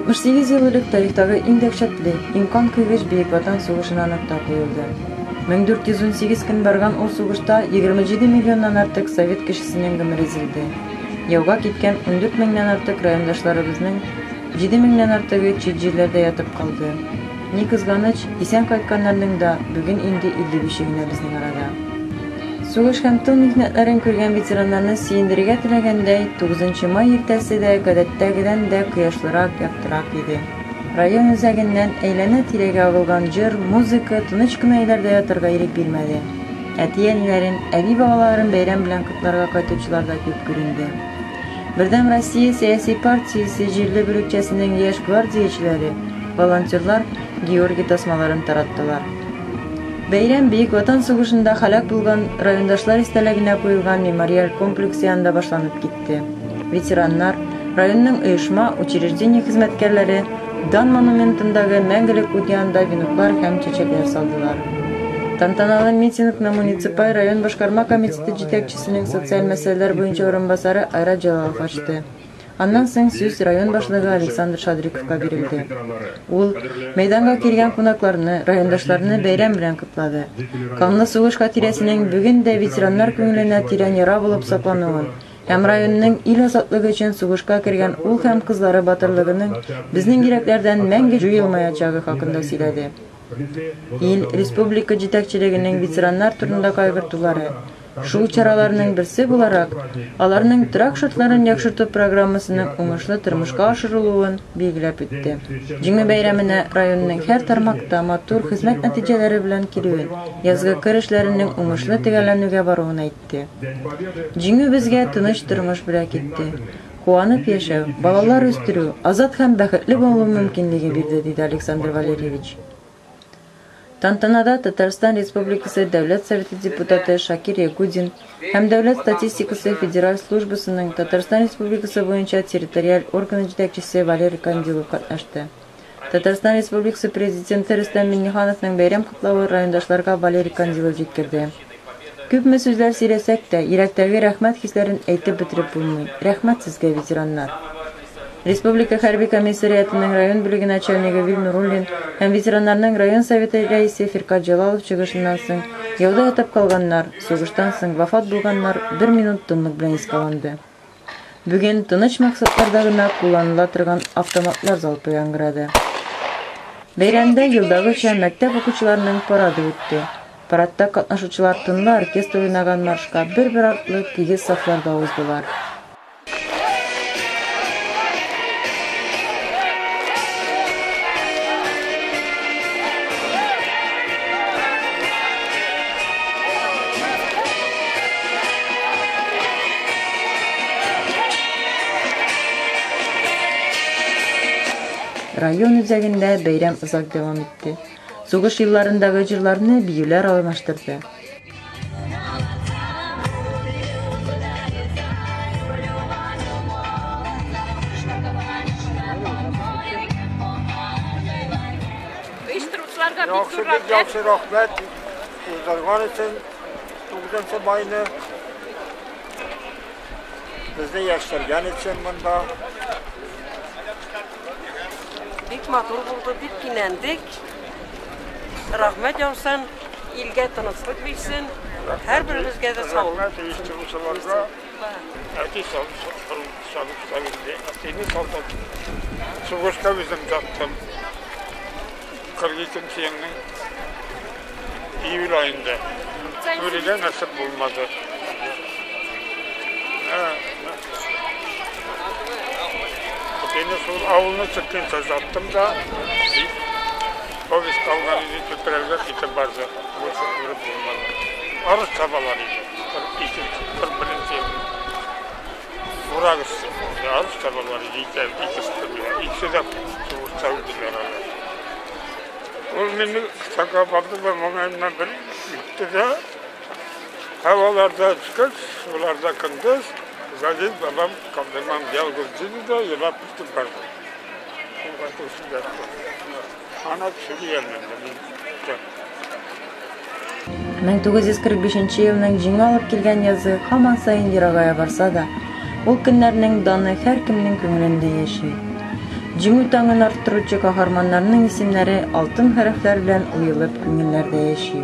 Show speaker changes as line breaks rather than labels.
68 yıl элек тарихтагы иң дәһшәтле, иң кан көйгөч Бөек Ватан сугышына нокта куелды. 1418 көн барган ул сугышта 27 миллионнан артык совет кешесенең гомере изелде. Яуга киткән 14 меңнән артык райондашларыбызның 7 меңнән артыгы чит җирләрдә ятып калды. Ни кызганыч, исән кайтканнарның да бүген инде 55 генә безнең арада. Сугыш һәм тыл михнәтләрен күргән ветераннарны сөендерергә теләгәндәй, 9 май иртәсе дә гадәттәгедән дә кояшлырак, яктырак иде. Район үзәгеннән әйләнә-тирәгә агылган җыр, музыка тыныч кына өйләрдә ятырга ирек бирмәде. Әти-әниләрен, әби-балаларын бәйрәм белән котларга кайтучылар да күп күренде. Бердәм Россия сәяси партиясе җирле бүлекчәсенең яшь гвардиячеләре, волонтерлар Георгий тасмаларын тараттылар. Бәйрәм Бөек Ватан сугышында һәлак булган райондашлар истәлегенә куелган мемориаль комплекс янында башланып китте. Ветераннар, районның оешма, учреждение хезмәткәрләре Дан монументындагы мәңгелек ут янында веноклар һәм чәчәкләр салдылар. Тантаналы митингны муниципаль район башкарма комитеты җитәкчесенең социаль мәсьәләләр буенча орынбасары Айрат Җалалов ачты. Аннан соң сүз район башлыгы Александр Шадриковка бирелде. Ул мәйданга килгән кунакларны, райондашларны бәйрәм белән котлады. Канлы сугыш хатирәсенең бүген дә ветераннар күңеленә тирән яра булып саклануын һәм районның ил азатлыгы өчен сугышка кергән ул һәм кызлары батырлыгының безнең йөрәкләрдән мәңге җуелмаячагы хакында сөйләде. Ил республика җитәкчелегенең ветераннар турында кайгыртулары, шул чараларның берсе буларак, аларның торак шартларын яхшырту программасының уңышлы тормышка ашырылуын билгеләп үтте. Җиңү бәйрәменә районның һәр тармакта матур хезмәт нәтиҗәләре белән килүен, язгы кыр эшләренең уңышлы төгәлләнүгә баруын әйтте. Җиңү безгә тыныч тормыш белән китте. Куанып яшәү, балалар үстерү, азат һәм бәхетле булу мөмкинлеге бирде, диде Александр Валерьевич. Тантанада Татарстан Республикасы Дәүләт Советы депутаты Шакир Ягудин һәм Дәүләт статистикасы федераль службасының Татарстан Республикасы буенча территориаль органы җитәкчесе Валерий Кандилов катнашты. Татарстан Республикасы президенты Рөстәм Миңнехановның бәйрәм котлавы райондашларга Валерий Кандилов җиткерде. Күпме сүзләр сөйләсәк тә, йөрәктәге рәхмәт хисләрен әйтеп бетереп булмый. Рәхмәт сезгә, ветераннар. Республика хәрби комиссариатының район бүлеге начальнигы Вильнуруллин һәм ветераннарның район советы рәисе Фиркат Җалалов чыгышыннан соң яуда ятып калганнар, сугыштан соң вафат булганнар 1 минут тынлык белән искә алынды. Бүген тыныч максатларда гына кулланыла торган автоматлар залпы яңгырады. Бәйрәмдә елдагыча мәктәп укучыларының парады үтте. Парадта катнашучылар тынлы оркестр уйнаган маршка бер-бер артлы тигез сафларда уздылар. Район үзәгендә бәйрәм озак дәвам итте. Сугыш елларындагы җырларны биюләр алмаштырды.
Яхшы рәхмәт. Узарган өчен 9 майны безне яшьләргә өчен монда
бик матур булды, бик кинәндек. Рәхмәт яусан, илгә тынычлык бирсен. Һәр беребезгә дә саулык.
Сугышка безнең жаттым. 42 елның июль айында. Күрегә насып булмады. Beni sol avluna çıktığımda zattım da o biz kavganı köprülerle gittim barzı. Bu çok vurup bulmalı. Arız çabalarıydı. Birinci Vurağısı. Arız çabalarıydı. İkisi de soğuk çavurdular. O beni kısa kapatdı ve momentten bir gitti de havalarda çıkış, sularda kındız. Zaten babam kaldırmam yalgızcıydı da yılap tuttuk vardı. Ana çürü yerlerinde.
1945 елның җиңү алып килгән язы һаман саен ерагая барса да, ул көннәрнең даны һәр кемнең күңелендә яши. Җиңү таңын арттыручы каһарманнарның исемнәре алтын хәрефләр белән уелып күңелләрдә яши.